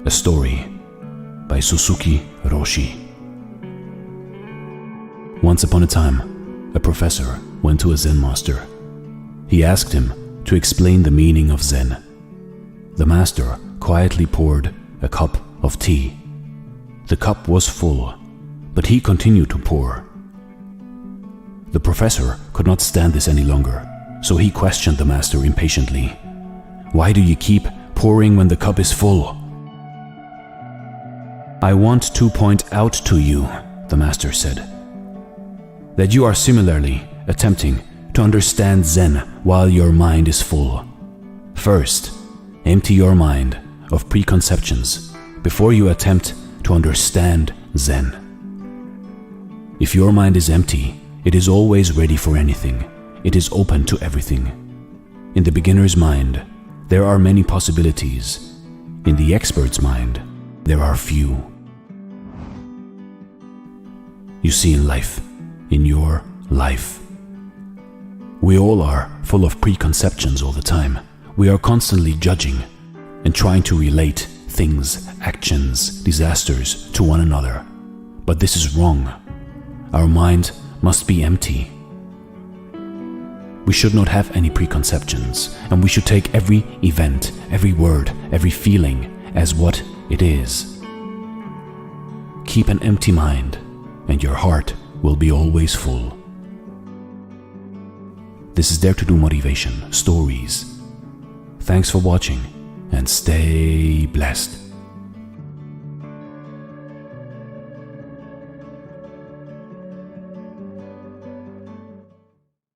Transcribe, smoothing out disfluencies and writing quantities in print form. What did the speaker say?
A story by Suzuki Roshi. Once upon a time, a professor went to a Zen master. He asked him to explain the meaning of Zen. The master quietly poured a cup of tea. The cup was full, but he continued to pour. The professor could not stand this any longer, so he questioned the master impatiently. "Why do you keep pouring when the cup is full?" "I want to point out to you," the master said, "that you are similarly attempting to understand Zen while your mind is full. First, empty your mind of preconceptions before you attempt to understand Zen. If your mind is empty, it is always ready for anything. It is open to everything. In the beginner's mind, there are many possibilities. In the expert's mind, there are few. You see, in life, in your life, we all are full of preconceptions all the time. We are constantly judging and trying to relate things, actions, disasters to one another. But this is wrong. Our mind must be empty. We should not have any preconceptions, and we should take every event, every word, every feeling as what it is. Keep an empty mind, and your heart will be always full. This is Dare to Do Motivation Stories. Thanks for watching, and stay blessed.